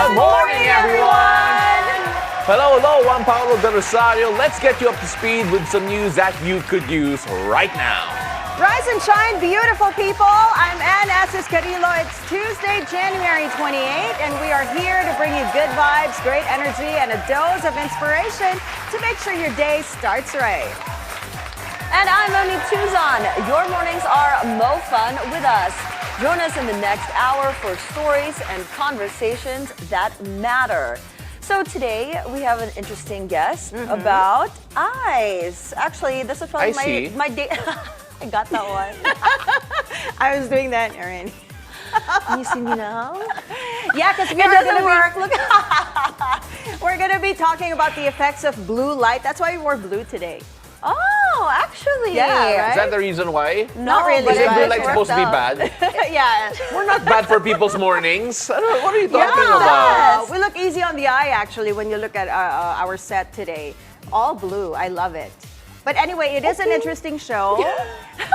Good morning, everyone! Hello, I'm Paolo del Rosario. Let's get you up to speed with some news that you could use right now. Rise and shine, beautiful people. I'm Anne Asis-Carilo. It's Tuesday, January 28th, and we are here to bring you good vibes, great energy, and a dose of inspiration to make sure your day starts right. And I'm Monique Tuzon. Your mornings are mo fun with us. Join us in the next hour for stories and conversations that matter. So today we have an interesting guest about eyes. Actually, this is probably my day. I got that one. I was doing that, Erwin. You see me now? Yeah, because we're gonna be talking about the effects of blue light. That's why we wore blue today. Oh, actually. Yeah, right? Is that the reason why? Not really. Is blue light supposed to be bad? Yeah. We're not bad for people's mornings. What are you talking Yeah. about? We look easy on the eye, actually, when you look at our set today. All blue. I love it. But anyway, it is an interesting show.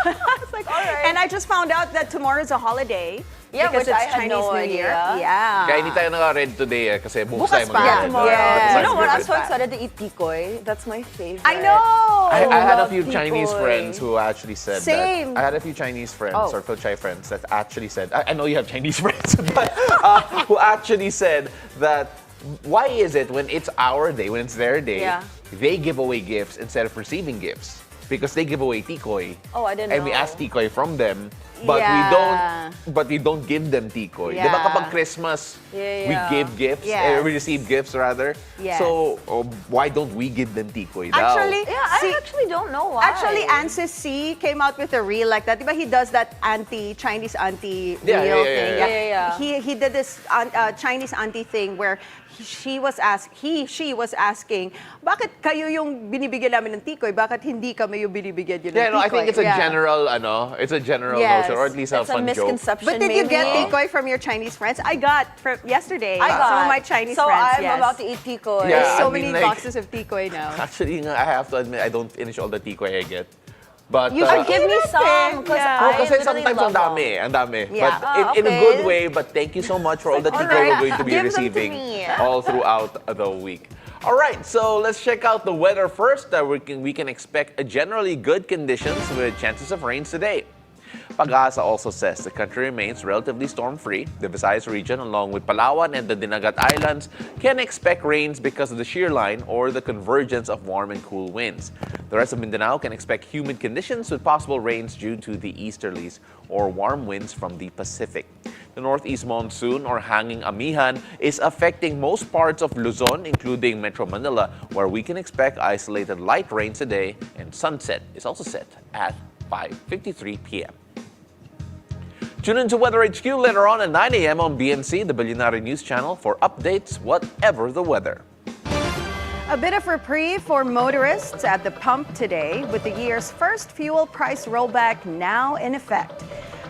It's like, all right. And I just found out that tomorrow's a holiday. Yeah, because which it's I had Chinese no New Year. idea. Yeah. Kaya hindi tayo naka-red today kasi bukas tayo pa. mag-red. Tomorrow. Yes. You know what? I'm so Yes. excited to eat tikoy. That's my favorite. I know. I had a love few Chinese tikoy. friends who actually said Same. that. I had a few Chinese friends or Phil-Chai friends that actually said, I know you have Chinese friends, but who actually said that why is it when it's our day, when it's their day, they give away gifts instead of receiving gifts? Because they give away tikoy. Oh, I didn't and know. we ask tikoy from them, but Yeah. we don't give them tikoy. Yeah. Diba kapag Christmas, we give gifts, Yes. we receive gifts rather. Yes. So why don't we give them tikoy daw? Actually, Yeah, I actually don't know why. Actually, Anne Asis came out with a reel like that. Diba he does that Chinese auntie Yeah, reel yeah, thing? yeah. He did this Chinese auntie thing where she was asking, bakit kayo yung binibigyan namin ng tikoy? Bakit hindi kami yung binibigyan yun ng tikoy? Yeah, no, I think it's a general, Yes. notion, or at least a It's a fun joke. misconception. But did you maybe. get tikoy from your Chinese friends? I got from yesterday. I got some of my Chinese so friends. I'm yes. about to eat tikoy. Yeah. There's so I mean, many like- boxes of tikoy now. Actually, I have to admit, I don't finish all the tikoy I get. But You should give me some because Yeah. I kasi literally sometimes love ang them. dami. Yeah. But in a okay. good way, but thank you so much for all the tikoy Alright. we're going to be Give them to receiving me. all throughout the week. All right, so let's check out the weather first. We can expect a generally good conditions with chances of rains today. Pag-asa also says the country remains relatively storm-free. The Visayas region, along with Palawan and the Dinagat Islands, can expect rains because of the shear line or the convergence of warm and cool winds. The rest of Mindanao can expect humid conditions with possible rains due to the easterlies or warm winds from the Pacific. The northeast monsoon or hanging amihan is affecting most parts of Luzon, including Metro Manila, where we can expect isolated light rain today, and sunset is also set at 5:53 p.m. Tune into Weather HQ later on at 9 a.m. on BNC, the Bilyonaryo News Channel, for updates whatever the weather. A bit of reprieve for motorists at the pump today with the year's first fuel price rollback now in effect.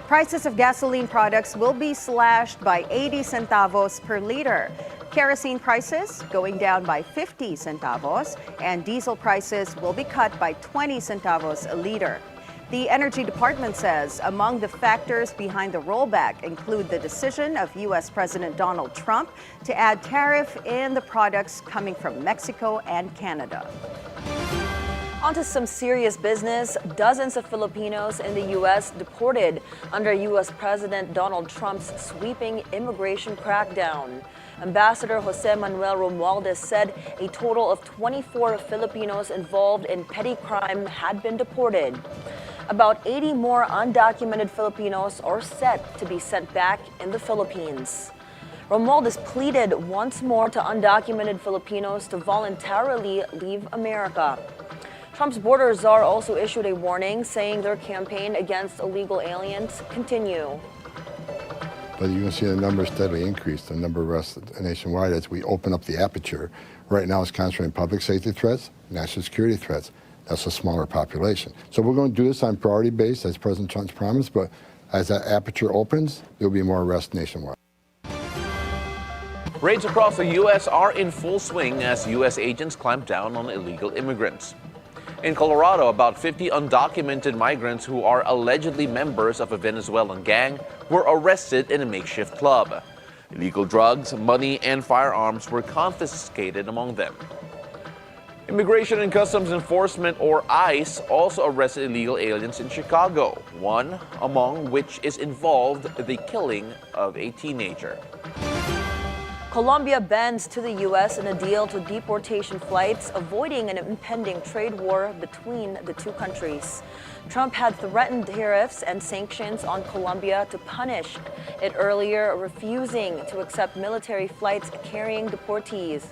Prices of gasoline products will be slashed by 80 centavos per liter. Kerosene prices going down by 50 centavos, and diesel prices will be cut by 20 centavos a liter. The Energy Department says among the factors behind the rollback include the decision of U.S. President Donald Trump to add tariff in the products coming from Mexico and Canada. On to some serious business. Dozens of Filipinos in the U.S. deported under U.S. President Donald Trump's sweeping immigration crackdown. Ambassador Jose Manuel Romualdez said a total of 24 Filipinos involved in petty crime had been deported. About 80 more undocumented Filipinos are set to be sent back in the Philippines. Romualdez pleaded once more to undocumented Filipinos to voluntarily leave America. Trump's border czar also issued a warning saying their campaign against illegal aliens continue. But you're going to see the numbers steadily increase, the number of arrests nationwide as we open up the aperture. Right now it's concentrating public safety threats, national security threats. That's a smaller population. So we're going to do this on priority base, as President Trump's promised, but as that aperture opens, there'll be more arrests nationwide. Raids across the U.S. are in full swing as U.S. agents clamp down on illegal immigrants. In Colorado, about 50 undocumented migrants who are allegedly members of a Venezuelan gang were arrested in a makeshift club. Illegal drugs, money, and firearms were confiscated among them. Immigration and Customs Enforcement, or ICE, also arrested illegal aliens in Chicago, one among which is involved in the killing of a teenager. Colombia bends to the U.S. in a deal to deportation flights, avoiding an impending trade war between the two countries. Trump had threatened tariffs and sanctions on Colombia to punish it earlier, refusing to accept military flights carrying deportees.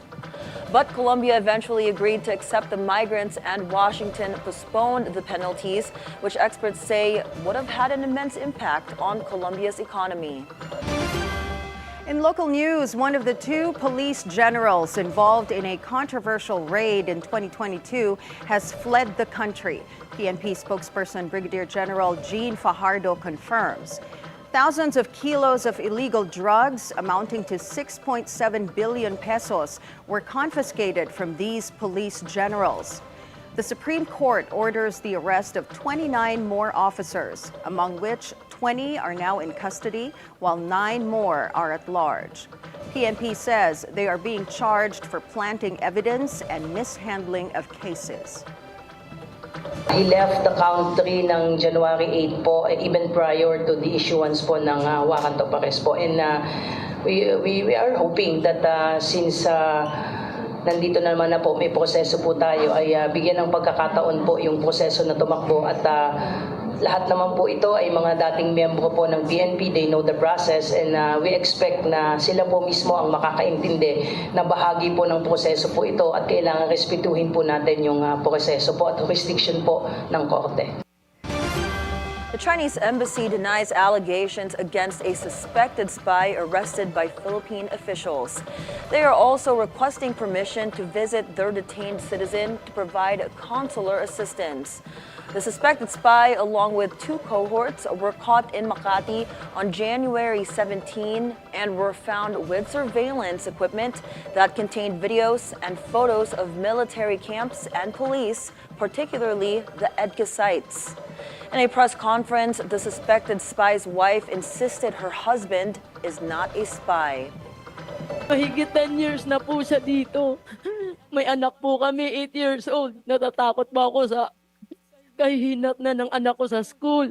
But Colombia eventually agreed to accept the migrants, and Washington postponed the penalties, which experts say would have had an immense impact on Colombia's economy. In local news, one of the two police generals involved in a controversial raid in 2022 has fled the country. PNP spokesperson Brigadier General Jean Fajardo confirms. Thousands of kilos of illegal drugs amounting to 6.7 billion pesos were confiscated from these police generals. The Supreme Court orders the arrest of 29 more officers, among which 20 are now in custody, while 9 more are at large. PNP says they are being charged for planting evidence and mishandling of cases. He left the country ng January 8 po, even prior to the issuance po ng warrant of arrest po. And we are hoping that since nandito naman na po, may proseso po tayo, ay bigyan ng pagkakataon po yung proseso na tumakbo. At lahat naman po ito ay mga dating miyembro po ng PNP. They know the process, and we expect na sila po mismo ang makakaintindi na bahagi po ng proseso po ito, at kailangan respetuhin po natin yung proseso po at jurisdiction po ng korte. The Chinese embassy denies allegations against a suspected spy arrested by Philippine officials. They are also requesting permission to visit their detained citizen to provide consular assistance. The suspected spy, along with 2 cohorts, were caught in Makati on January 17 and were found with surveillance equipment that contained videos and photos of military camps and police, particularly the EDCA sites. In a press conference, the suspected spy's wife insisted her husband is not a spy. Mahigit 10 years na po siya dito. May anak po kami, 8 years old. Natatakot pa ako sa kahihinat na ng anak ko sa school.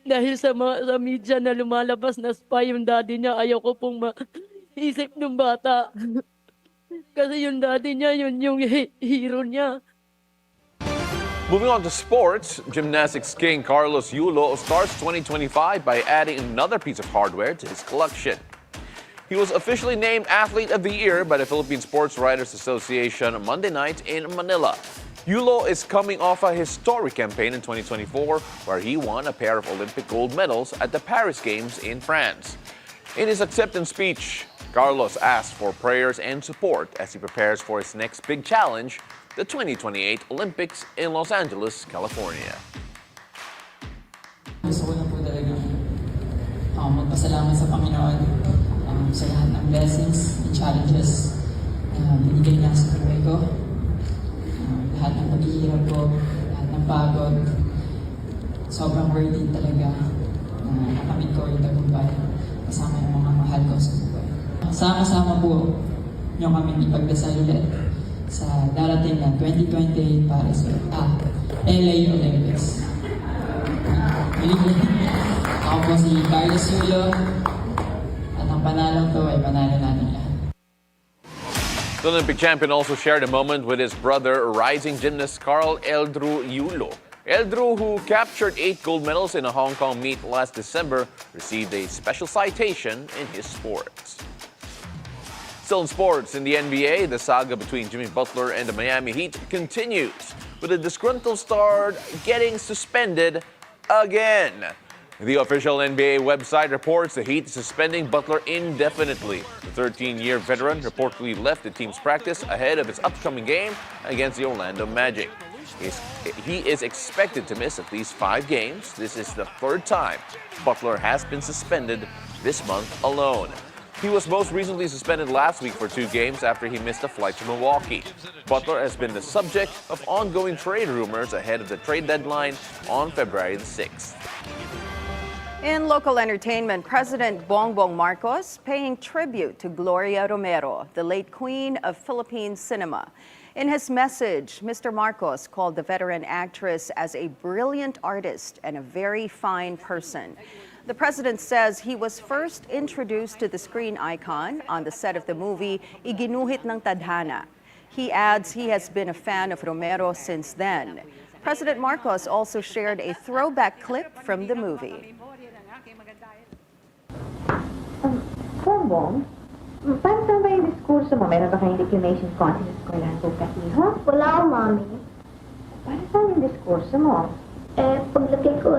Dahil sa media na lumalabas na spy yung daddy niya, ayaw ko pong maisip ng bata. Kasi yung daddy niya, yun yung hero niya. Moving on to sports, gymnastics king Carlos Yulo starts 2025 by adding another piece of hardware to his collection. He was officially named Athlete of the Year by the Philippine Sports Writers Association Monday night in Manila. Yulo is coming off a historic campaign in 2024 where he won a pair of Olympic gold medals at the Paris Games in France. In his acceptance speech, Carlos asked for prayers and support as he prepares for his next big challenge, the 2028 Olympics in Los Angeles, California. Gusto ko na po talaga magpasalamat sa Panginoon sa lahat ng blessings and challenges na binigay niya sa buhay ko. Lahat ng paghihirap ko, lahat ng pagod. Sobrang worthy talaga na nakamit ko yung tagumpay kasama ng mga mahal ko sa buhay. Sama-sama po niyo kami ipagdasal ulit sa darating na 2028 Paris LA Olympics. Ako po si Carlos Yulo at ang panalong to ay panalo natin lahat. The Olympic champion also shared a moment with his brother, rising gymnast Carl Eldru Yulo. Eldru, who captured 8 gold medals in a Hong Kong meet last December, received a special citation in his sports. Still in sports, in the NBA, the saga between Jimmy Butler and the Miami Heat continues, with a disgruntled star getting suspended again. The official NBA website reports the Heat is suspending Butler indefinitely. The 13-year veteran reportedly left the team's practice ahead of its upcoming game against the Orlando Magic. He is expected to miss at least 5 games. This is the 3rd time Butler has been suspended this month alone. He was most recently suspended last week for 2 games after he missed a flight to Milwaukee. Butler has been the subject of ongoing trade rumors ahead of the trade deadline on February the 6th. In local entertainment, President Bongbong Marcos paying tribute to Gloria Romero, the late queen of Philippine cinema. In his message, Mr. Marcos called the veteran actress as a brilliant artist and a very fine person. The president says he was first introduced to the screen icon on the set of the movie Iginuhit ng Tadhana. He adds he has been a fan of Romero since then. President Marcos also shared a throwback clip from the movie. Bongbong, paano saan ba yung diskurso mo? Meron ba kayong declamation contest sa eskwelahan po kasi, ha? Wala ako, Mami. Paano saan yung diskurso mo? Paglaki ko,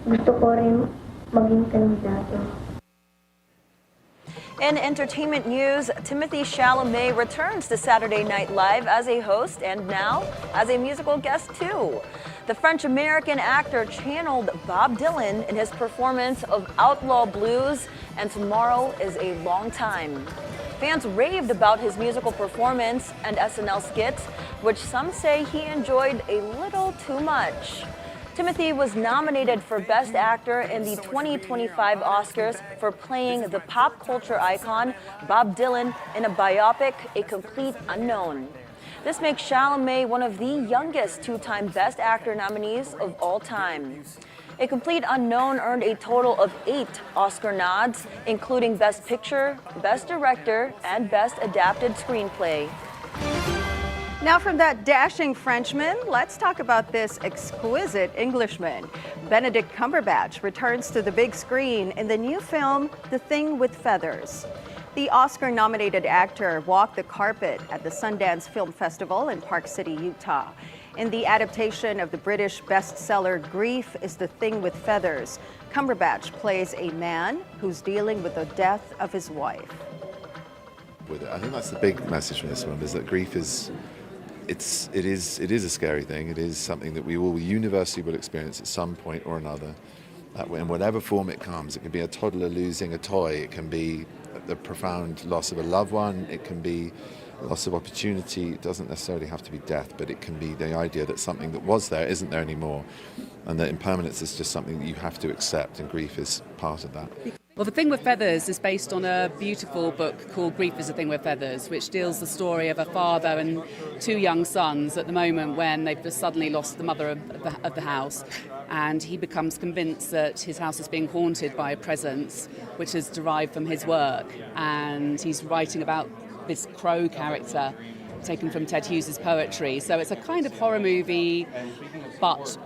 gusto ko rin maging kandidato. In entertainment news, Timothy Chalamet returns to Saturday Night Live as a host and now as a musical guest too. The French-American actor channeled Bob Dylan in his performance of Outlaw Blues and Tomorrow is a Long Time. Fans raved about his musical performance and SNL skits, which some say he enjoyed a little too much. Timothy was nominated for Best Actor in the 2025 Oscars for playing the pop culture icon Bob Dylan in a biopic, A Complete Unknown. This makes Chalamet one of the youngest two-time Best Actor nominees of all time. A Complete Unknown earned a total of 8 Oscar nods, including Best Picture, Best Director, and Best Adapted Screenplay. Now from that dashing Frenchman, let's talk about this exquisite Englishman. Benedict Cumberbatch returns to the big screen in the new film, The Thing with Feathers. The Oscar-nominated actor walked the carpet at the Sundance Film Festival in Park City, Utah. In the adaptation of the British bestseller Grief is the Thing with Feathers, Cumberbatch plays a man who's dealing with the death of his wife. I think that's the big message from this one, is that grief is it is a scary thing. It is something that we all universally will experience at some point or another. In whatever form it comes, it can be a toddler losing a toy, it can be the profound loss of a loved one, it can be loss of opportunity. It doesn't necessarily have to be death, but it can be the idea that something that was there isn't there anymore, and that impermanence is just something that you have to accept, and grief is part of that. Well, The Thing with Feathers is based on a beautiful book called Grief is a Thing with Feathers, which deals the story of a father and 2 young sons at the moment when they've just suddenly lost the mother of the house. And he becomes convinced that his house is being haunted by a presence which is derived from his work. And he's writing about this crow character taken from Ted Hughes's poetry. So it's a kind of horror movie, but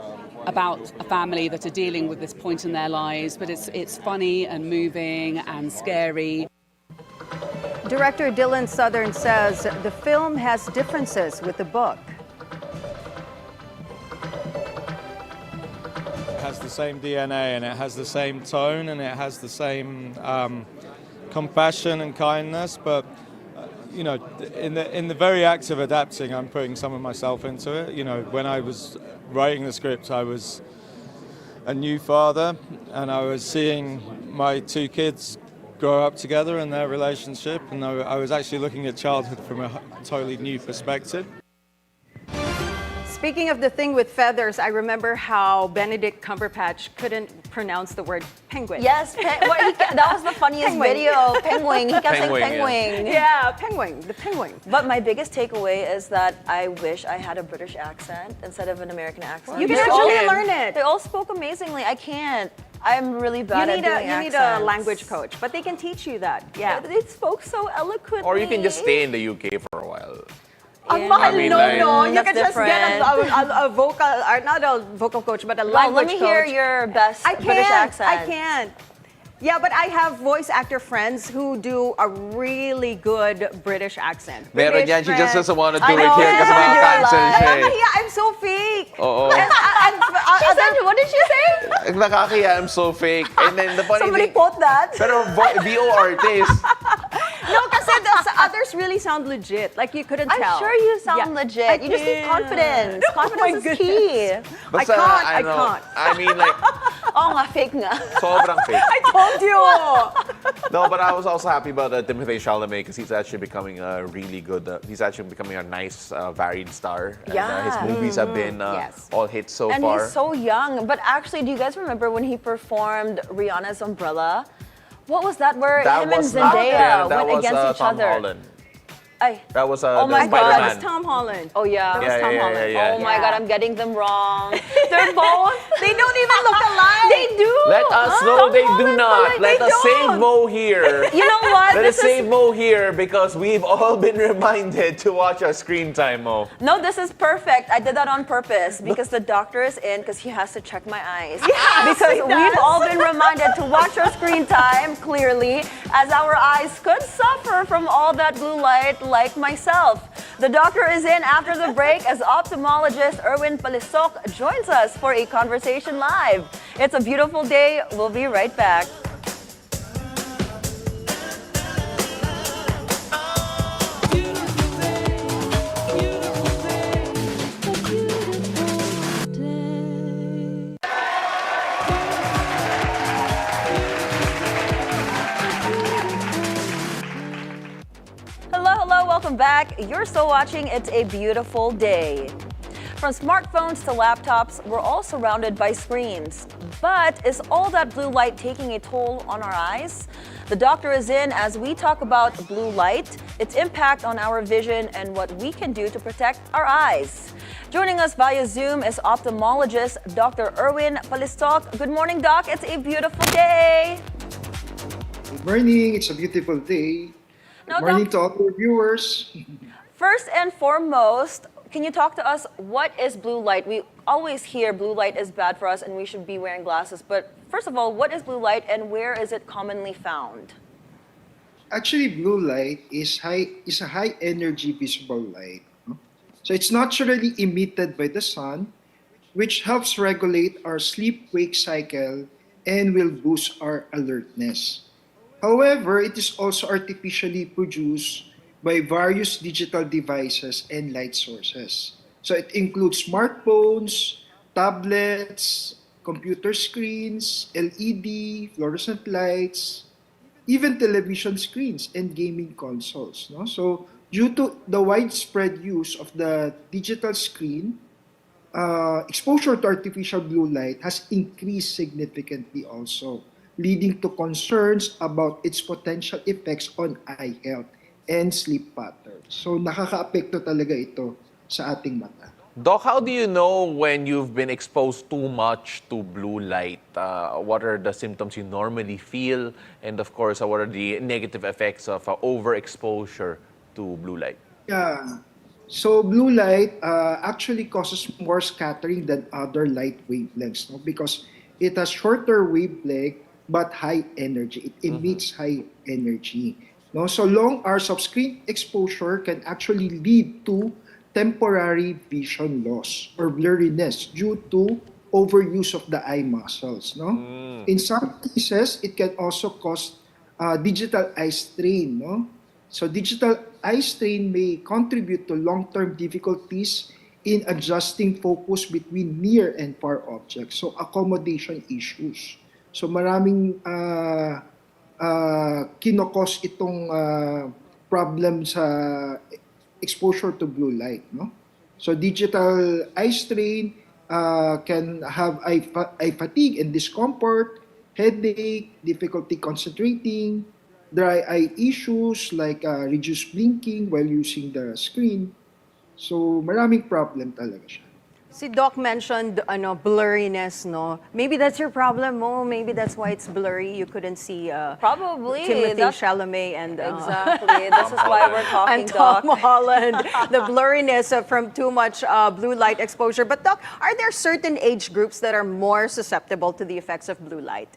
about a family that are dealing with this point in their lives, but it's funny and moving and scary. Director Dylan Southern says the film has differences with the book. It has the same DNA and it has the same tone and it has the same compassion and kindness, but you know, in the very act of adapting, I'm putting some of myself into it. You know, when I was writing the script, I was a new father, and I was seeing my 2 kids grow up together and their relationship, and I was actually looking at childhood from a totally new perspective. Speaking of The Thing with Feathers, I remember how Benedict Cumberbatch couldn't pronounce the word penguin. Yes, that was the funniest Penguin. video. Penguin. He kept saying Penguin, penguin. Yeah, penguin, the penguin. But my biggest takeaway is that I wish I had a British accent instead of an American accent. You can They actually all- learn it. They all spoke amazingly. I can't. I'm really bad at doing You need accents. a language coach, but they can teach you that. Yeah. They spoke so eloquently. Or you can just stay in the UK for a while. Ang mahal, I mean, no, like- no. You That's can just get different. a vocal, or not a vocal coach, but a Well, language let me coach. hear your best I British can't. accent. I can't. Yeah, but I have voice actor friends who do a really good British accent. Meron British yan, she just friends. doesn't want to do I it know, here kasi yeah. makakancel siya eh. Nakakahiya, I'm so fake. Oo. She said, what did she say? Nakakahiya, I'm so fake. And then the funny Somebody thing, quote that. pero VO artist, No, kasi the others really sound legit. Like you couldn't I'm tell. sure you sound Yeah. legit. You just need can't. confidence. Oh my Confidence is key. basta, I ano, can't. I mean like, Oo nga, fake nga. Sobrang fake. I told you! No, but I was also happy about Timothée Chalamet because he's actually becoming a really good, he's actually becoming a nice, varied star. And, his Yeah. movies have been Yes. all hits so And far. he's so young. But actually, do you guys remember when he performed Rihanna's Umbrella? What was that where him and not- Zendaya that went was, against each Tom other? Holland. Ay. That was Oh the my I thought Spider-Man. that was Tom Holland. Oh yeah. That was Tom Holland. yeah. Oh my God, I'm getting them wrong. They're both. They don't even look alike. They do. Let us know Tom they do Holland not. pala, Let they us don't. save Mo here. You know what? Let us This save is Mo here because we've all been reminded to watch our screen time, Mo. no. This is perfect. I did that on purpose because the doctor is in because he has to check my eyes. Yes, because he we've does. all been reminded to watch our screen time clearly, as our eyes could suffer from all that blue light, like myself. The doctor is in after the break as ophthalmologist Erwin Palisoc joins us for a conversation live. It's a beautiful day. We'll be right back. Hello, welcome back. You're still watching It's a Beautiful Day. From smartphones to laptops, we're all surrounded by screens. But is all that blue light taking a toll on our eyes? The doctor is in as we talk about blue light, its impact on our vision, and what we can do to protect our eyes. Joining us via Zoom is ophthalmologist Dr. Erwin Palisoc. Good morning, Doc. It's a beautiful day. Good morning. It's a beautiful day. Now, Good morning Doc, to all your viewers. first and foremost, can you talk to us, what is blue light? We always hear blue light is bad for us and we should be wearing glasses. But first of all, what is blue light and where is it commonly found? Actually, blue light is a high energy visible light. No? So it's naturally emitted by the sun, which helps regulate our sleep-wake cycle and will boost our alertness. However, it is also artificially produced by various digital devices and light sources. So it includes smartphones, tablets, computer screens, LED, fluorescent lights, even television screens and gaming consoles. No? So due to the widespread use of the digital screen, exposure to artificial blue light has increased significantly also, leading to concerns about its potential effects on eye health and sleep patterns. So nakaka-apekto talaga ito sa ating mata. Doc, how do you know when you've been exposed too much to blue light? What are the symptoms you normally feel? And of course, what are the negative effects of overexposure to blue light? Yeah. So blue light actually causes more scattering than other light wavelengths, no? Because it has shorter wavelength but high energy. It emits high energy. No? So long hours of screen exposure can actually lead to temporary vision loss or blurriness due to overuse of the eye muscles. No? In some cases, it can also cause digital eye strain. No? So digital eye strain may contribute to long-term difficulties in adjusting focus between near and far objects. So accommodation issues. So maraming kinokos itong problem sa exposure to blue light. No? So digital eye strain can have eye fatigue and discomfort, headache, difficulty concentrating, dry eye issues like reduced blinking while using the screen. So maraming problem talaga siya. Si Doc mentioned blurriness, no? Maybe that's your problem, Mo. Maybe that's why it's blurry. You couldn't see Probably. Timothée Chalamet and Exactly. This is why we're talking, and Tom Doc. Holland. The blurriness from too much blue light exposure. But Doc, are there certain age groups that are more susceptible to the effects of blue light?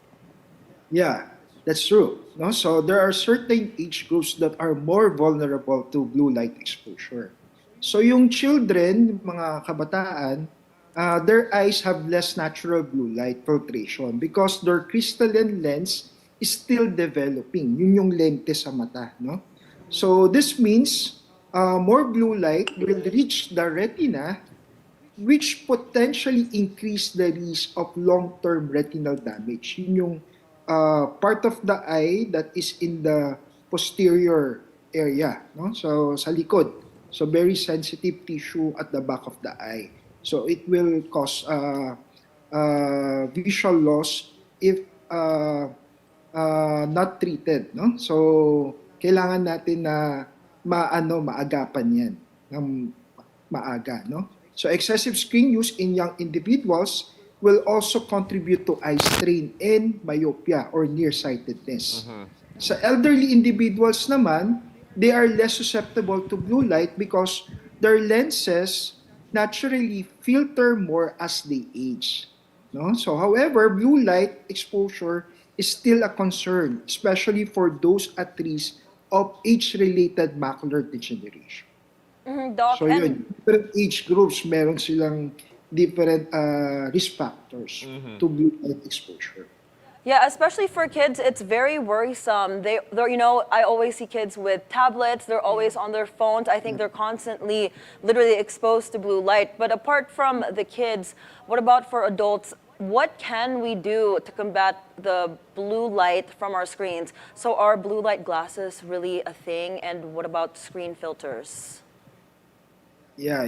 Yeah, that's true. No? So there are certain age groups that are more vulnerable to blue light exposure. So yung children, mga kabataan, their eyes have less natural blue light filtration because their crystalline lens is still developing. Yun yung lente sa mata. No? So this means more blue light will reach the retina which potentially increase the risk of long-term retinal damage. Yun yung part of the eye that is in the posterior area, no? So sa likod. So very sensitive tissue at the back of the eye. So it will cause visual loss if not treated, no? So kailangan natin na maagapan 'yan ng maaga, no? So excessive screen use in young individuals will also contribute to eye strain and myopia or nearsightedness. Sa elderly individuals naman, they are less susceptible to blue light because their lenses naturally filter more as they age. No? So however, blue light exposure is still a concern, especially for those at risk of age-related macular degeneration. Doc, So yun, different age groups, meron silang different risk factors to blue light exposure. yeah, especially for kids, it's very worrisome. They're, you know, I always see kids with tablets. They're always on their phones. I think they're constantly, literally exposed to blue light. But apart from the kids, what about for adults? What can we do to combat the blue light from our screens? So are blue light glasses really a thing? And what about screen filters? Yeah.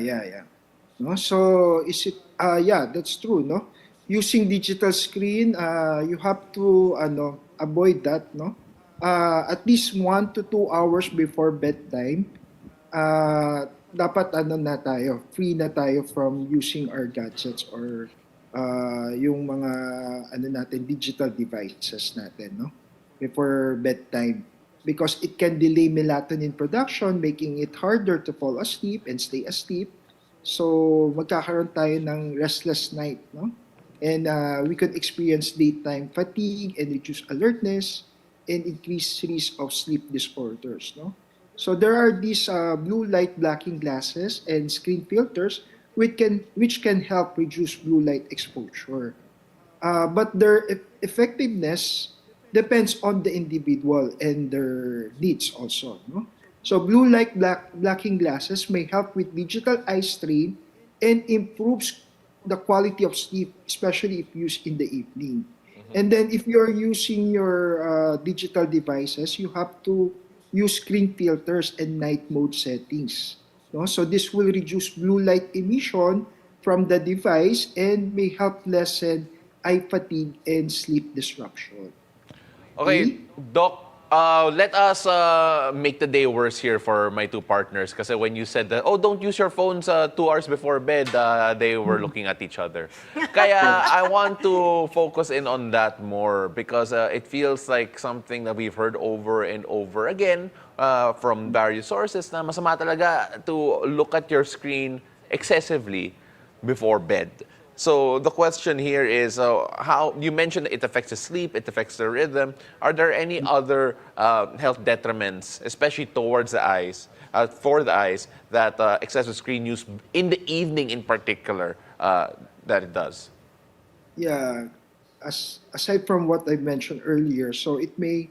No, so is it? Yeah, that's true. No, using digital screen, you have to avoid that. No, at least 1 to 2 hours before bedtime. Dapat free na tayo from using our gadgets or yung mga digital devices natin, no, before bedtime. Because it can delay melatonin production, making it harder to fall asleep and stay asleep. So magkakaroon tayo ng restless night, no? And we could experience daytime fatigue and reduced alertness and increased risk of sleep disorders, no? So there are these blue light blocking glasses and screen filters which can help reduce blue light exposure. But their effectiveness depends on the individual and their needs also, no? So blue light blocking glasses may help with digital eye strain and improves the quality of sleep, especially if used in the evening. And then if you're using your digital devices, you have to use screen filters and night mode settings, no? So this will reduce blue light emission from the device and may help lessen eye fatigue and sleep disruption. Okay, Doc, let us make the day worse here for my two partners. Kasi when you said that, oh, don't use your phones 2 hours before bed, they were looking at each other. Kaya I want to focus in on that more because it feels like something that we've heard over and over again from various sources na masama talaga to look at your screen excessively before bed. So the question here is how you mentioned it affects the sleep, it affects the rhythm. Are there any other health detriments, especially towards the eyes, for the eyes, that excessive screen use in the evening in particular that it does? Yeah, aside from what I mentioned earlier, so it may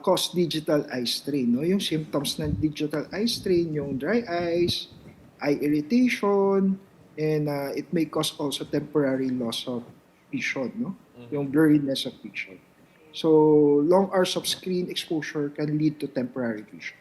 cause digital eye strain. No? Yung symptoms ng digital eye strain, yung dry eyes, eye irritation, and it may cause also temporary loss of vision, no? Yung blurriness of vision. So long hours of screen exposure can lead to temporary vision.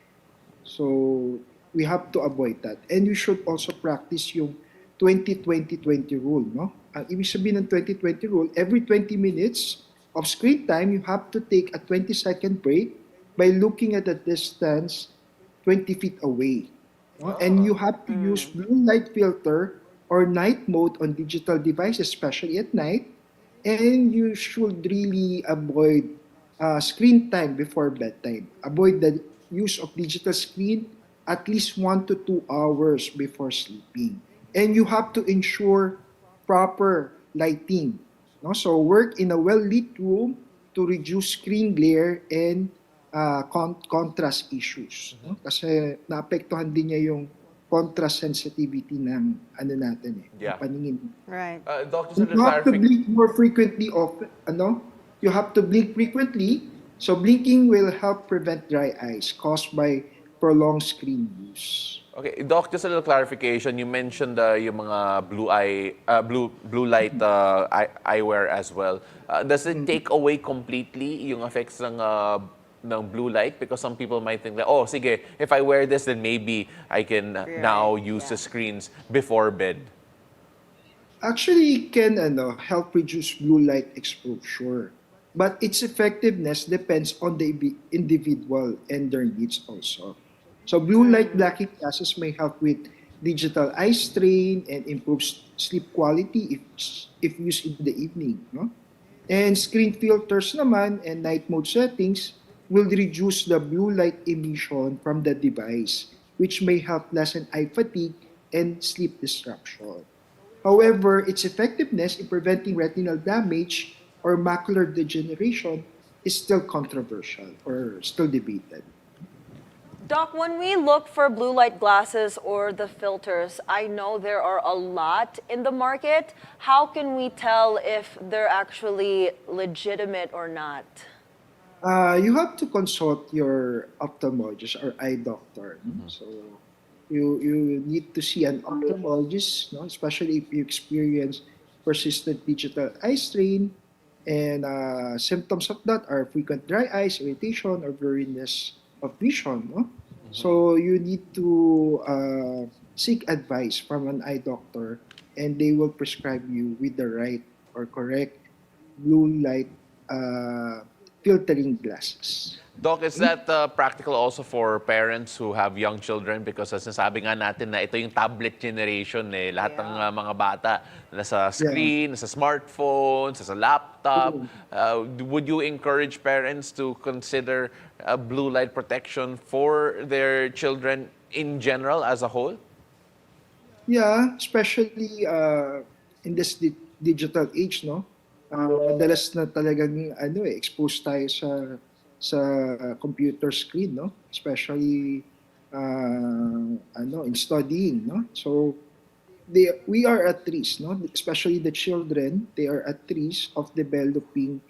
So we have to avoid that. And we should also practice yung 20-20-20 rule, no? Ang ibig sabihin ng 20-20 rule, every 20 minutes of screen time, you have to take a 20-second break by looking at a distance 20 feet away. No? And you have to use blue light filter or night mode on digital devices, especially at night, and you should really avoid screen time before bedtime. Avoid the use of digital screen at least 1 to 2 hours before sleeping. And you have to ensure proper lighting. No? So work in a well-lit room to reduce screen glare and contrast issues. No? Kasi naapektuhan din niya yung contrast sensitivity ng paningin. Right. Doctor, You have to blink more frequently You have to blink frequently. So blinking will help prevent dry eyes caused by prolonged screen use. Okay, Doc, just a little clarification. You mentioned yung mga blue light eyewear as well. Does it take away completely yung effects ng blue light? Because some people might think that, oh, sige, if I wear this, then maybe I can now use the screens before bed. Actually, it can help reduce blue light exposure. But its effectiveness depends on the individual and their needs also. So blue light blocking glasses may help with digital eye strain and improve sleep quality if used in the evening. No? And screen filters naman and night mode settings will reduce the blue light emission from the device, which may help lessen eye fatigue and sleep disruption. However, its effectiveness in preventing retinal damage or macular degeneration is still controversial or still debated. Doc, when we look for blue light glasses or the filters, I know there are a lot in the market. How can we tell if they're actually legitimate or not? You have to consult your ophthalmologist or eye doctor. So you need to see an ophthalmologist, especially if you experience persistent digital eye strain, and symptoms of that are frequent dry eyes, irritation, or blurriness of vision. So you need to seek advice from an eye doctor, and they will prescribe you with the right or correct blue light filtering glasses. Doc, is that practical also for parents who have young children? Because as nasabi nga natin na ito yung tablet generation eh. Lahat ng mga bata nasa screen, nasa smartphone, nasa laptop. Would you encourage parents to consider blue light protection for their children in general as a whole? Yeah, especially in this digital age, no? Madalas na talagang exposed tayo sa computer screen, no? Especially in studying, no? So we are at risk, no? Especially the children, they are at risk of developing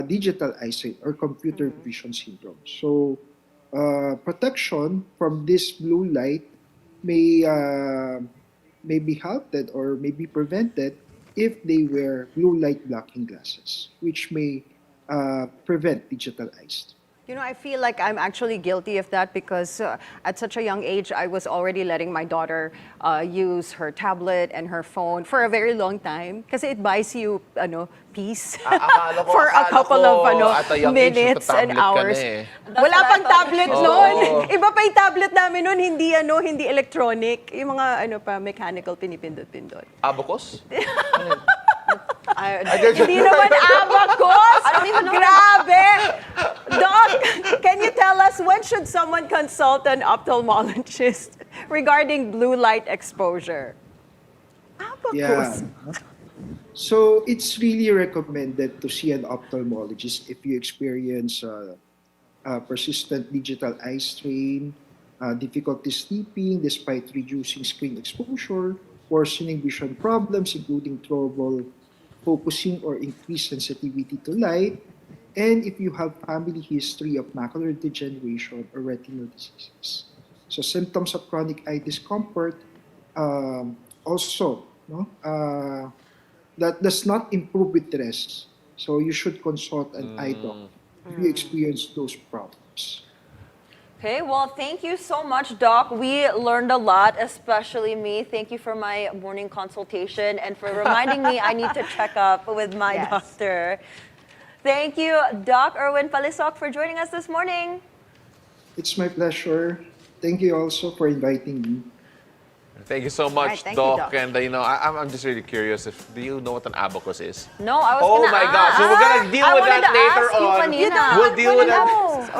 digital eyesight or computer vision syndrome. So protection from this blue light may be halted or may be prevented if they wear blue light blocking glasses, which may prevent digital eye strain. You know, I feel like I'm actually guilty of that because at such a young age, I was already letting my daughter use her tablet and her phone for a very long time kasi it buys you peace for a couple of minutes and hours. Wala pang tablet noon. Iba pa yung tablet namin noon, hindi electronic. Yung mga mechanical pinipindot-pindot. Abacus? Hindi naman abacus! I don't even know. Grabe! Doc, can you tell us when should someone consult an ophthalmologist regarding blue light exposure? Abacus. Yeah. So it's really recommended to see an ophthalmologist if you experience persistent digital eye strain, difficulty sleeping despite reducing screen exposure, worsening vision problems including trouble focusing or increased sensitivity to light, and if you have family history of macular degeneration or retinal diseases. So symptoms of chronic eye discomfort also, that does not improve with rest. So you should consult an eye doctor if you experience those problems. Okay, well, thank you so much, Doc. We learned a lot, especially me. Thank you for my morning consultation and for reminding me I need to check up with my doctor. Thank you, Doc Erwin Palisoc, for joining us this morning. It's my pleasure. Thank you also for inviting me. Thank you so much, Thank Doc. you, And Doc. I'm just really curious do you know what an abacus is? No, I was Oh gonna my ask. God! So we're gonna deal with that later on. We'll deal with that.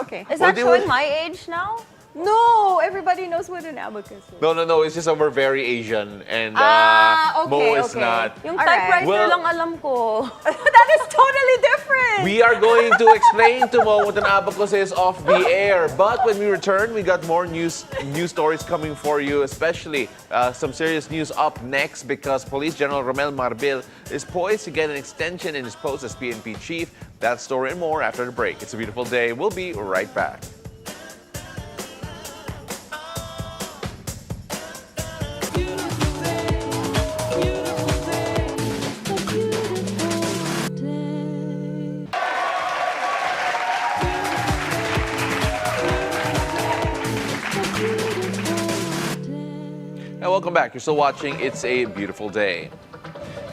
Okay. Is We'll that deal showing with- my age now? No, everybody knows what an abacus is. No. It's just that we're very Asian, and Okay, Mo is okay. not. Yung All right. typewriter Well- lang alam ko. That is totally different. We are going to explain to Mo what an abacus is off the air. But when we return, we got more news stories coming for you, especially some serious news up next because Police General Romel Marbil is poised to get an extension in his post as PNP chief. That story and more after the break. It's a beautiful day. We'll be right back. Welcome back. You're still watching It's a Beautiful Day.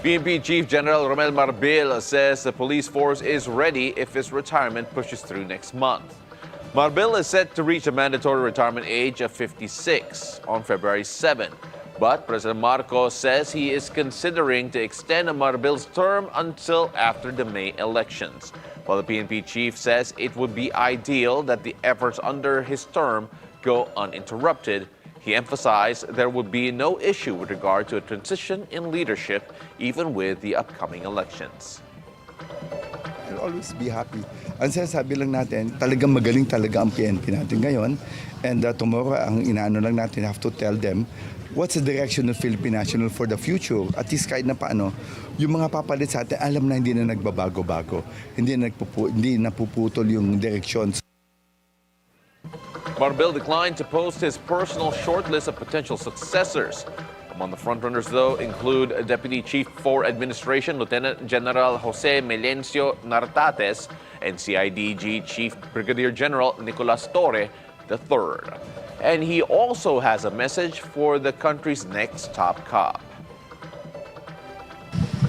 PNP Chief General Romel Marbil says the police force is ready if his retirement pushes through next month. Marbil is set to reach the mandatory retirement age of 56 on February 7. But President Marcos says he is considering to extend Marbil's term until after the May elections. While the PNP chief says it would be ideal that the efforts under his term go uninterrupted, he emphasized there would be no issue with regard to a transition in leadership even with the upcoming elections. I'll always be happy. Ang sinasabi lang natin, talagang magaling talaga ang PNP natin ngayon. And tomorrow, ang inaano lang natin, have to tell them what's the direction of Philippine National for the future. At least kahit na paano, yung mga papalit sa atin, alam na hindi na nagbabago-bago. Hindi napuputol yung direksyon. Marbil declined to post his personal shortlist of potential successors. Among the frontrunners, though, include Deputy Chief for Administration Lieutenant General Jose Melencio Nartates and CIDG Chief Brigadier General Nicolas Torre III. And he also has a message for the country's next top cop.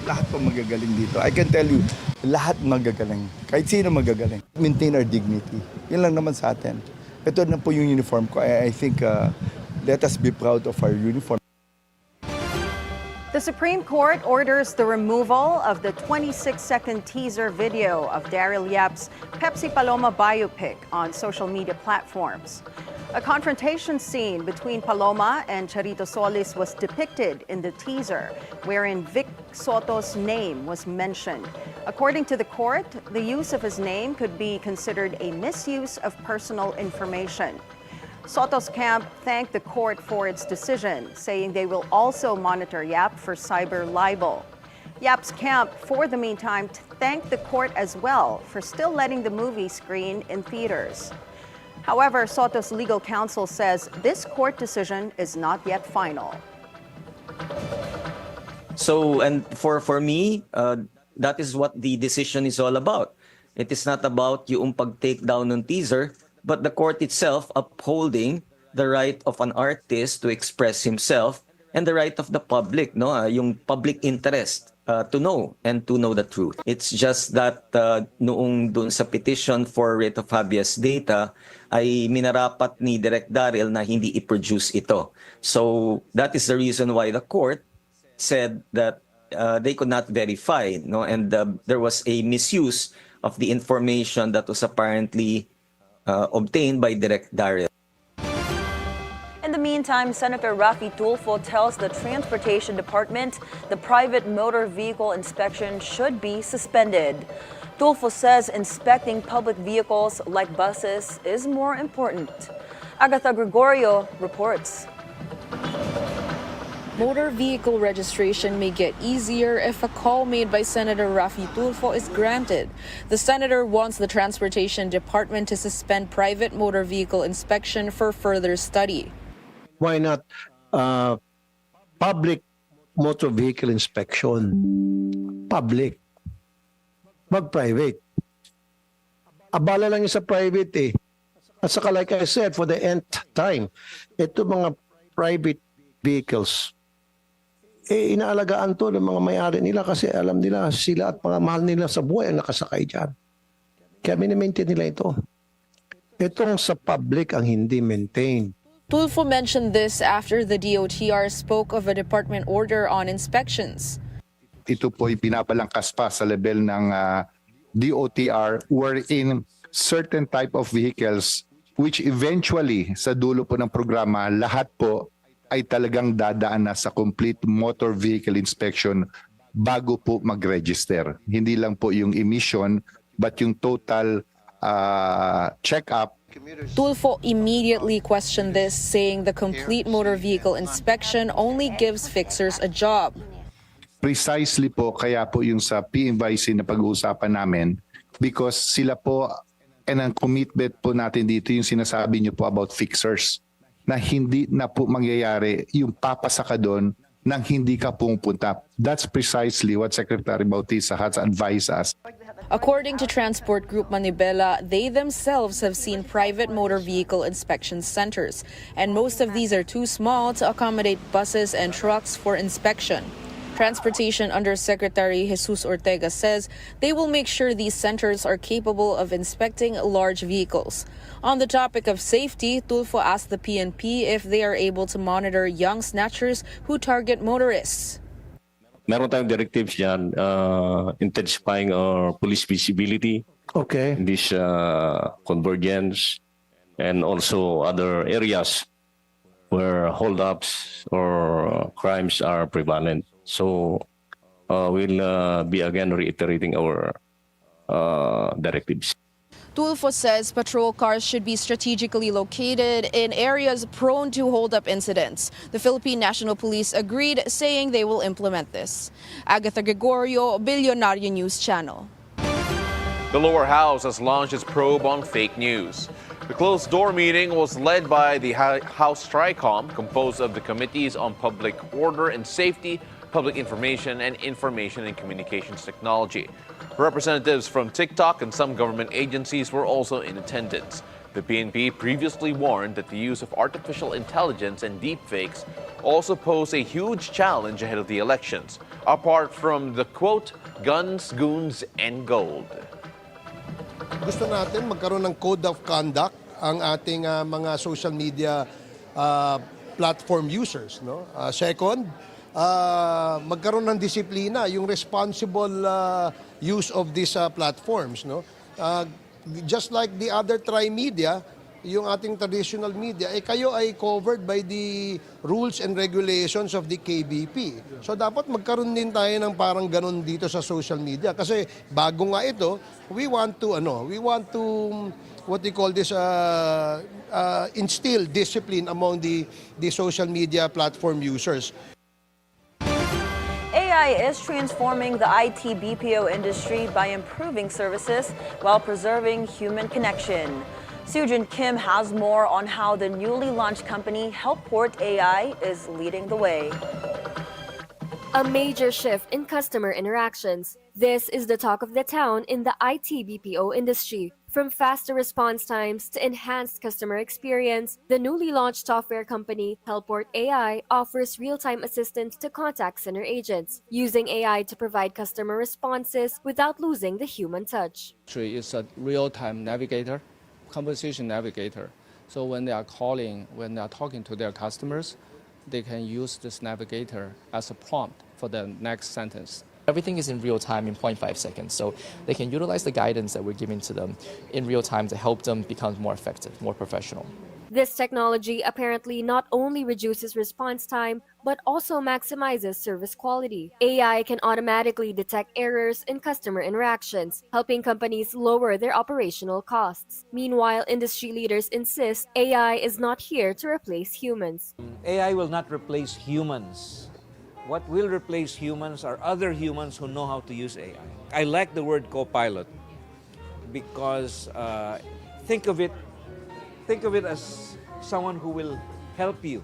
Lahat po magagaling dito. I can tell you, lahat magagaling. Kahit sino magagaling. Maintain our dignity. Yun lang naman sa atin. Ito na po yung uniform ko. I think let us be proud of our uniform. The Supreme Court orders the removal of the 26-second teaser video of Daryl Yap's Pepsi Paloma biopic on social media platforms. A confrontation scene between Paloma and Charito Solis was depicted in the teaser, wherein Vic Soto's name was mentioned. According to the court, the use of his name could be considered a misuse of personal information. Soto's camp thanked the court for its decision, saying they will also monitor Yap for cyber libel. Yap's camp, for the meantime, thanked the court as well for still letting the movie screen in theaters. However, Soto's legal counsel says this court decision is not yet final. So, and for me, that is what the decision is all about. It is not about yung pag-take down ng teaser, but the court itself upholding the right of an artist to express himself and the right of the public, no, yung public interest to know and to know the truth. It's just that noong dun sa petition for writ of habeas data ay minarapat ni Direk Daryl na hindi i-produce ito. So that is the reason why the court said that they could not verify, no, and there was a misuse of the information that was apparently obtained by Direk Daryl. In the meantime, Senator Raffy Tulfo tells the Transportation Department the private motor vehicle inspection should be suspended. Tulfo says inspecting public vehicles like buses is more important. Agatha Gregorio reports. Motor vehicle registration may get easier if a call made by Senator Raffy Tulfo is granted. The senator wants the Transportation Department to suspend private motor vehicle inspection for further study. Why not public motor vehicle inspection? Public. Mag-private. Abala lang yung sa private eh. At saka like I said, for the nth time, ito mga private vehicles, inaalagaan to ng mga may-ari nila kasi alam nila sila at mga mahal nila sa buhay ang nakasakay dyan. Kaya minimaintain nila ito. Itong sa public ang hindi maintain. Tulfo mentioned this after the DOTR spoke of a department order on inspections. Ito po ay binabalangkas pa sa level ng DOTR wherein certain type of vehicles which eventually sa dulo po ng programa lahat po ay talagang dadaan na sa complete motor vehicle inspection bago po mag-register. Hindi lang po yung emission but yung total check-up. Tulfo immediately questioned this, saying the complete motor vehicle inspection only gives fixers a job. Precisely po, kaya po yung sa PMYC na pag-uusapan namin because sila po, and ang commitment po natin dito yung sinasabi niyo po about fixers na hindi na po mangyayari yung papasa ka doon nang hindi ka pumupunta. That's precisely what Secretary Bautista has advised us. According to Transport Group Manibela, they themselves have seen private motor vehicle inspection centers, and most of these are too small to accommodate buses and trucks for inspection. Transportation Undersecretary Jesus Ortega says they will make sure these centers are capable of inspecting large vehicles. On the topic of safety, Tulfo asked the PNP if they are able to monitor young snatchers who target motorists. Meron tayong directives dyan, intensifying our police visibility in this convergence and also other areas where holdups or crimes are prevalent. So we'll be again reiterating our directives. Tulfo says patrol cars should be strategically located in areas prone to hold-up incidents. The Philippine National Police agreed, saying they will implement this. Agatha Gregorio, Bilyonaryo News Channel. The lower house has launched its probe on fake news. The closed-door meeting was led by the House TRICOM, composed of the Committees on Public Order and Safety, Public Information, and Information and Communications Technology. Representatives from TikTok and some government agencies were also in attendance. The PNP previously warned that the use of artificial intelligence and deepfakes also pose a huge challenge ahead of the elections, apart from the quote, guns, goons, and gold. Gusto natin magkaroon ng code of conduct ang ating mga social media platform users. No? Second, magkaroon ng disiplina, yung responsible use of these platforms. No? Just like the other tri-media, yung ating traditional media, kayo ay covered by the rules and regulations of the KBP. So dapat magkaroon din tayo ng parang ganun dito sa social media. Kasi bago nga ito, we want to what they call this, instill discipline among the social media platform users. AI is transforming the IT BPO industry by improving services while preserving human connection. Sujin Kim has more on how the newly launched company Helpport AI is leading the way. A major shift in customer interactions. This is the talk of the town in the IT BPO industry. From faster response times to enhanced customer experience, the newly launched software company Helpport AI offers real-time assistance to contact center agents, using AI to provide customer responses without losing the human touch. It's a real-time navigator, conversation navigator. So when they are calling, when they are talking to their customers, they can use this navigator as a prompt for the next sentence. Everything is in real time in 0.5 seconds, so they can utilize the guidance that we're giving to them in real time to help them become more effective, more professional. This technology apparently not only reduces response time, but also maximizes service quality. AI can automatically detect errors in customer interactions, helping companies lower their operational costs. Meanwhile, industry leaders insist AI is not here to replace humans. AI will not replace humans. What will replace humans are other humans who know how to use AI. I like the word co-pilot because think of it as someone who will help you,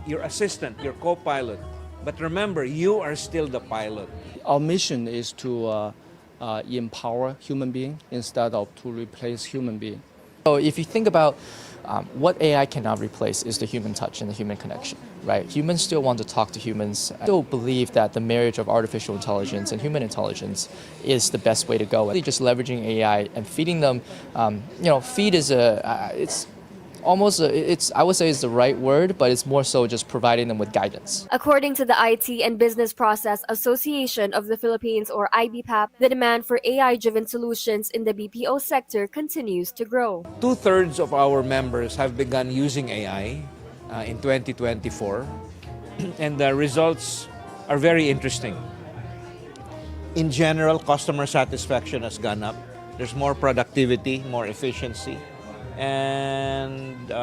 your assistant, your co-pilot. But remember, you are still the pilot. Our mission is to empower human being instead of to replace human being. So if you think about what AI cannot replace is the human touch and the human connection, right? Humans still want to talk to humans. I still believe that the marriage of artificial intelligence and human intelligence is the best way to go. Just leveraging AI and feeding them, feed is I would say it's the right word, but it's more so just providing them with guidance. According to the IT and Business Process Association of the Philippines, or IBPAP, the demand for AI-driven solutions in the BPO sector continues to grow. 2/3 of our members have begun using AI in 2024, and the results are very interesting. In general, customer satisfaction has gone up. There's more productivity, more efficiency. And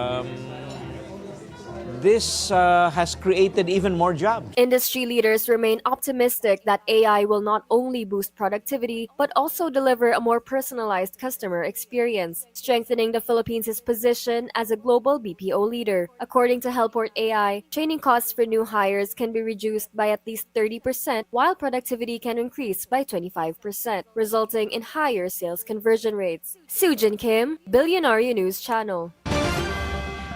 this has created even more jobs. Industry leaders remain optimistic that AI will not only boost productivity, but also deliver a more personalized customer experience, strengthening the Philippines' position as a global BPO leader. According to Helport AI, training costs for new hires can be reduced by at least 30%, while productivity can increase by 25%, resulting in higher sales conversion rates. Sujin Kim, Bilyonaryo News Channel.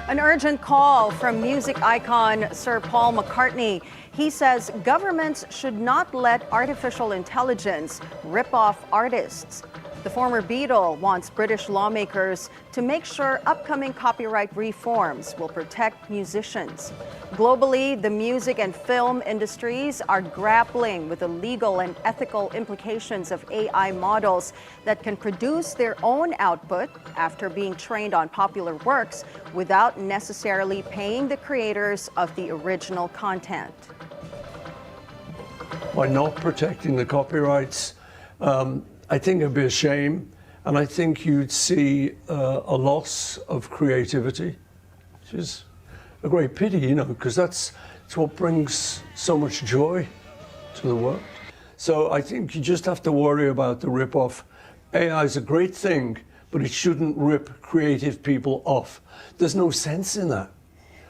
An urgent call from music icon Sir Paul McCartney. He says governments should not let artificial intelligence rip off artists. The former Beatle wants British lawmakers to make sure upcoming copyright reforms will protect musicians. Globally, the music and film industries are grappling with the legal and ethical implications of AI models that can produce their own output after being trained on popular works without necessarily paying the creators of the original content. By not protecting the copyrights, I think it'd be a shame, and I think you'd see a loss of creativity, which is a great pity, you know, because that's what brings so much joy to the world. So I think you just have to worry about the rip-off. AI is a great thing, but it shouldn't rip creative people off. There's no sense in that.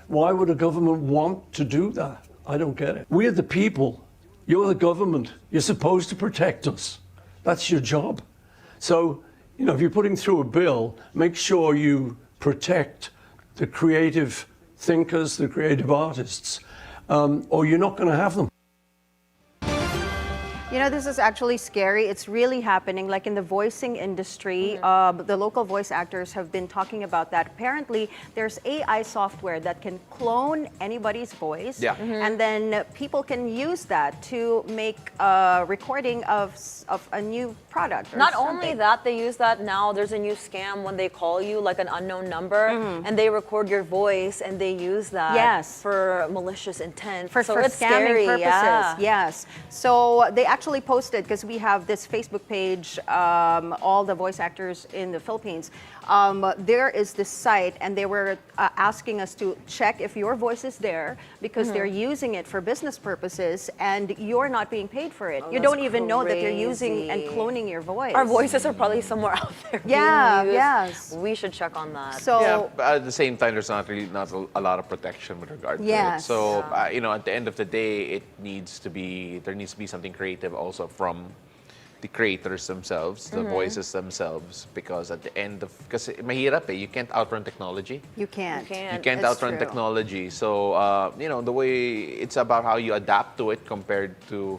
Why would a government want to do that? I don't get it. We're the people. You're the government. You're supposed to protect us. That's your job. So, you know, if you're putting through a bill, make sure you protect the creative thinkers, the creative artists, or you're not going to have them. You know, this is actually scary. It's really happening. Like in the voicing industry, the local voice actors have been talking about that. Apparently, there's AI software that can clone anybody's voice. Yeah. And then people can use that to make a recording of a new product. Or Not something. only that, they use that now. There's a new scam when they call you, like an unknown number, and they record your voice and they use that for malicious intent. For it's scamming scary, purposes. yeah. Yes. So they actually posted, because we have this Facebook page, all the voice actors in the Philippines. There is this site, and they were asking us to check if your voice is there, because they're using it for business purposes, and you're not being paid for it. You don't even know that they're using and cloning your voice. Our voices are probably somewhere out there. Yeah, being used. yes. We should check on that. So yeah, but at the same time, there's not a lot of protection with regard to it. So you know, at the end of the day, there needs to be something creative also from the creators themselves, the voices themselves, because at the end of, because mahirap you can't outrun technology. You can't. You can't outrun technology. So you know, the way it's about how you adapt to it compared to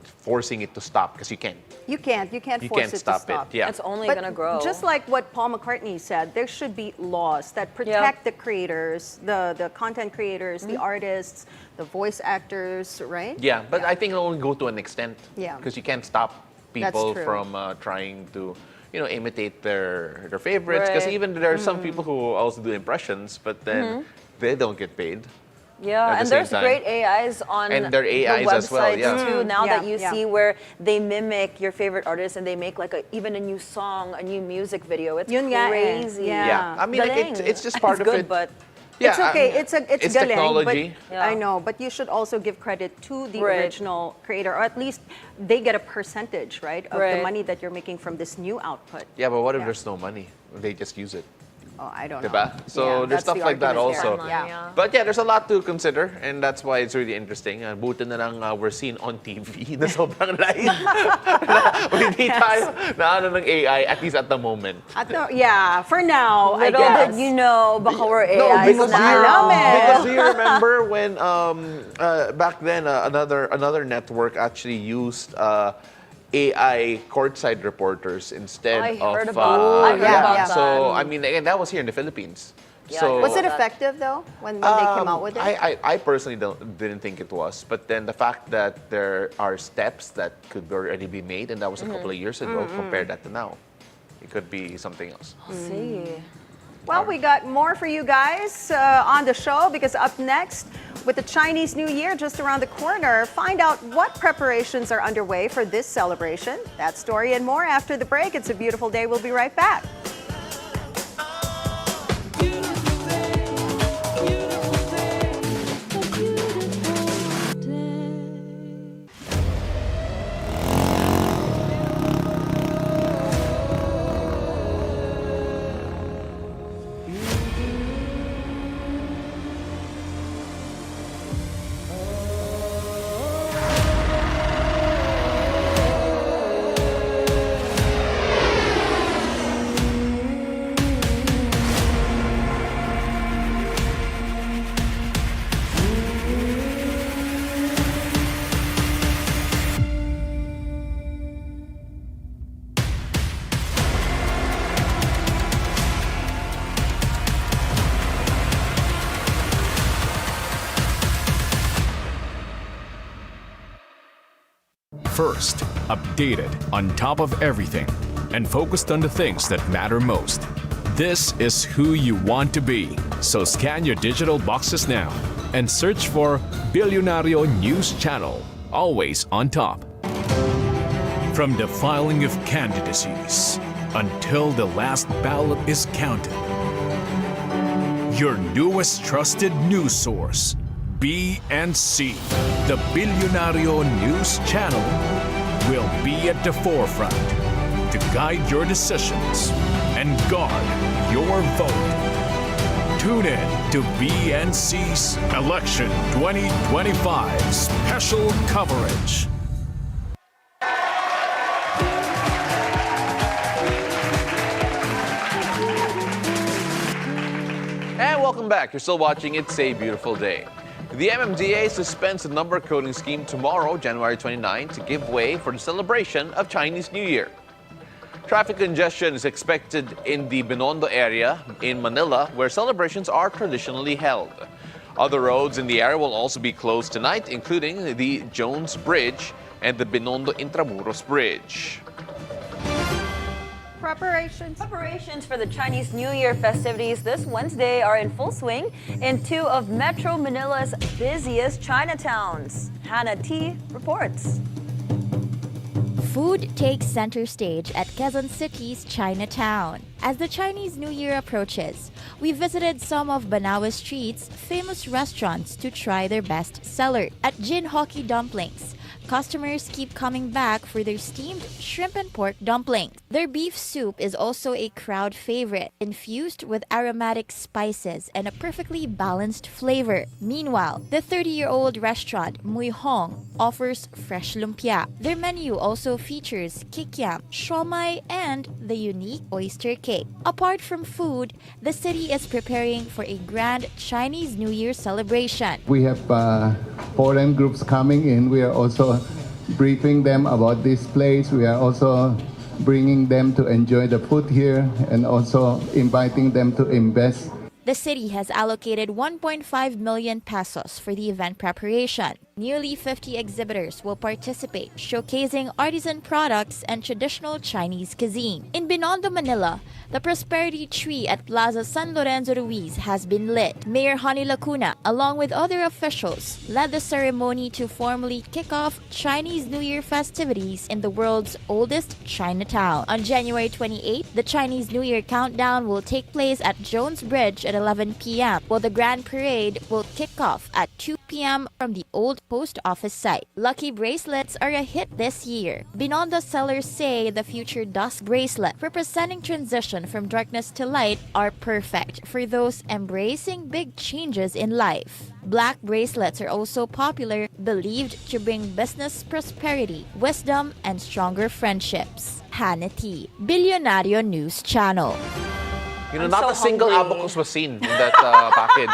forcing it to stop, because you can't. You can't force it to stop. Yeah. It's only going to grow. Just like what Paul McCartney said, there should be laws that protect the creators, the content creators, the artists, the voice actors, right? Yeah, but I think it will go to an extent. Yeah. Because you can't stop people from trying to, you know, imitate their favorites. Because even there are some people who also do impressions, but then they don't get paid. Yeah, and there's great AIs on and there are AIs the websites as well, too. Now that you see where they mimic your favorite artists and they make like even a new song, a new music video. It's crazy. Yeah, I mean, like it's just part it's of good, it. but it's okay. It's galing, technology. But I know, but you should also give credit to the original creator, or at least they get a percentage, right, of the money that you're making from this new output. Yeah, but what if there's no money? They just use it. Oh, I don't know. So there's stuff like that also. But yeah, there's a lot to consider, and that's why it's really interesting. Buti na lang we're seen on TV na sobrang live. Hindi tayo na ano ng AI, at least at the moment. For now, I Little guess. did you know, baka we're AIs No, because do you now. remember when back then another network actually used AI courtside reporters instead I of heard about that. So I mean, and that was here in the Philippines. Yeah, so was it effective though when they came out with it? I personally didn't think it was, but then the fact that there are steps that could already be made, and that was a couple of years ago. Compare that to now, it could be something else. I'll see. Well, we got more for you guys on the show, because up next, with the Chinese New Year just around the corner, find out what preparations are underway for this celebration. That story and more after the break. It's a beautiful day. We'll be right back. First, updated, on top of everything, and focused on the things that matter most. This is who you want to be. So scan your digital boxes now and search for Bilyonaryo News Channel, always on top. From the filing of candidacies until the last ballot is counted, your newest trusted news source, B&C, the Bilyonaryo News Channel, will be at the forefront to guide your decisions and guard your vote. Tune in to B&C's Election 2025 special coverage. And welcome back. You're still watching It's a Beautiful Day. The MMDA suspends the number coding scheme tomorrow, January 29, to give way for the celebration of Chinese New Year. Traffic congestion is expected in the Binondo area in Manila, where celebrations are traditionally held. Other roads in the area will also be closed tonight, including the Jones Bridge and the Binondo Intramuros Bridge. Preparations for the Chinese New Year festivities this Wednesday are in full swing in two of Metro Manila's busiest Chinatowns. Hannah T. reports. Food takes center stage at Quezon City's Chinatown. As the Chinese New Year approaches, we visited some of Banaue Street's famous restaurants to try their best seller. At Gin Hockey Dumplings, customers keep coming back for their steamed shrimp and pork dumplings. Their beef soup is also a crowd favorite, infused with aromatic spices and a perfectly balanced flavor. Meanwhile, the 30-year-old restaurant Mui Hong offers fresh lumpia. Their menu also features kikiam, siomai, and the unique oyster cake. Apart from food, the city is preparing for a grand Chinese New Year celebration. We have foreign groups coming in. We are also briefing them about this place. We are also bringing them to enjoy the food here and also inviting them to invest. The city has allocated 1.5 million pesos for the event preparation. Nearly 50 exhibitors will participate, showcasing artisan products and traditional Chinese cuisine. In Binondo, Manila, the Prosperity Tree at Plaza San Lorenzo Ruiz has been lit. Mayor Honey Lacuna, along with other officials, led the ceremony to formally kick off Chinese New Year festivities in the world's oldest Chinatown. On January 28, the Chinese New Year countdown will take place at Jones Bridge at 11 p.m., while the grand parade will kick off at 2 p.m. from the old post office site. Lucky bracelets are a hit this year. Binondo sellers say the future dusk bracelet, representing transition from darkness to light, are perfect for those embracing big changes in life. Black bracelets are also popular, believed to bring business prosperity, wisdom, and stronger friendships. Hannah T. Bilyonaryo News Channel. You know, I'm not so a single hungry. abacus was seen in that package.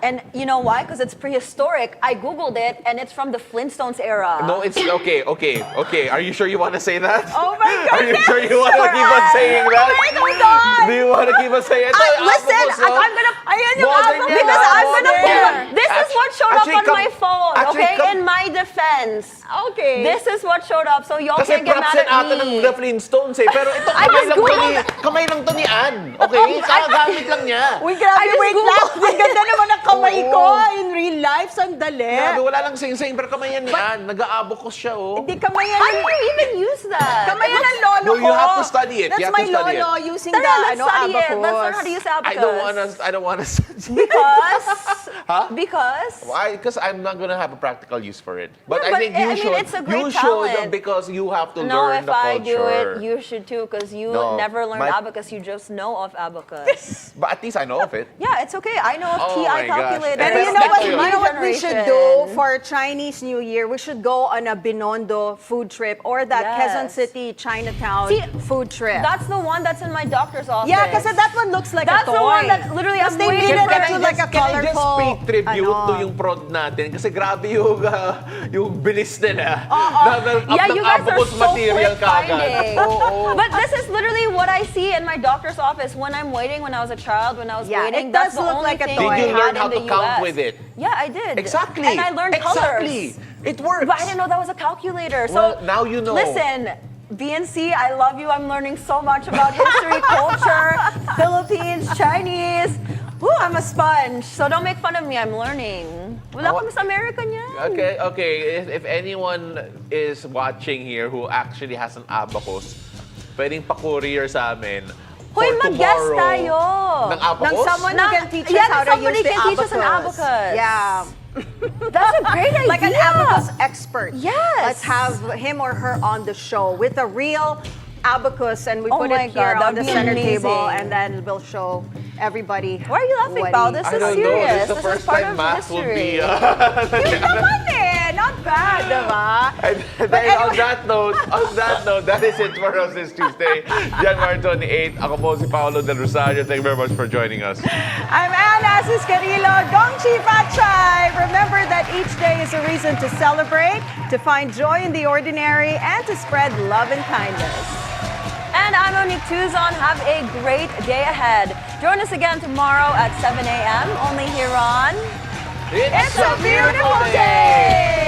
And you know why? Because it's prehistoric. I Googled it, and it's from the Flintstones era. No, it's okay. Are you sure you want to say that? Oh my God! Are you sure you want to keep on saying that? Oh my God! Do you want to keep on saying it? Listen, I'm gonna. Ayan yung album because I'm gonna pull up. This is what showed up on my phone. Okay, in my defense. Okay. This is what showed up, so y'all Kasi can't get props mad yan at ata me. ng The Flintstones eh. Pero ito, kamay lang to ni Anne. Okay? Kakagamit lang niya. Uy, grabe, wait lang. Ang ganda naman ng kamay ko Oo. in real life. Sandali. Grabe, wala lang sing-sing. Pero kamay yan ni Anne. Nag-aabokos siya, oh. Hindi kamay yan. How do you even use that? Kamay yan ng lolo No, ko. you have to study it. That's You have my to study lolo it. using Tara, the let's study it. abacus. Let's learn how to use abacus. I don't wanna study. Because? Huh? Because? Why? Because I'm not gonna have a practical use for it. But Yeah, I but think I you mean, should. it's a great You talent. should because you have to No, learn if the I culture. do it, you should too, because you No, never learned my- abacus, you just know of abacus. But at least I know of it. Yeah, it's okay. I know of Oh TI my gosh. calculator. Pero Pero you you know what we should do Generation. for Chinese New Year? We should go on a Binondo food trip or that Yes. Quezon City Chinatown See, food trip. That's the one that's in my doctor's office. yeah, kasi that one looks like That's a toy. the one that literally Tapos I'm they waiting made it for. into like a Can I just colorful, pay tribute ano. to yung prod natin? Kasi grabe yung bilis nila. Yeah, you guys are so material quick finding. Oo. But this is literally what I see in my doctor's office when I'm waiting, when I was a child, when I was Yeah, waiting. it That's does the look only like a thing toy. I Did you had learn in how the to count US. with it? Yeah, I did. Exactly. And I learned Exactly. colors. It works. But I didn't know that was a calculator. Well, So now you know. Listen, BNC, I love you. I'm learning so much about history, culture, Philippines, Chinese. Woo, I'm a sponge. So don't make fun of me. I'm learning. Wala kami sa American yan. Okay. If anyone is watching here who actually has an abacus, pwedeng pa-courier sa amin. Hoy, For mag-guest tomorrow. tayo. Ng abacus? Ng someone who can teach us how to somebody use the can teach us an abacus. abacus. Yeah. That's a great idea. Like an abacus expert. Yes. Let's have him or her on the show with a real abacus, and we Oh put my it here God, on the that'd be center amazing. table, and then we'll show everybody. Why are you laughing, Pao? This I is don't know. serious. This is the This first is part time of math will history. be... Cute naman eh! Not bad, diba? And then on that note, that is it for us this Tuesday, January 28. Ako po si Paolo del Rosario. Thank you very much for joining us. I'm Anne Asis-Carilo. Gong Chi Fa Chai. Remember that each day is a reason to celebrate, to find joy in the ordinary, and to spread love and kindness. And I'm Monique Tuzon. Have a great day ahead. Join us again tomorrow at 7 a.m. only here on It's a Beautiful Day!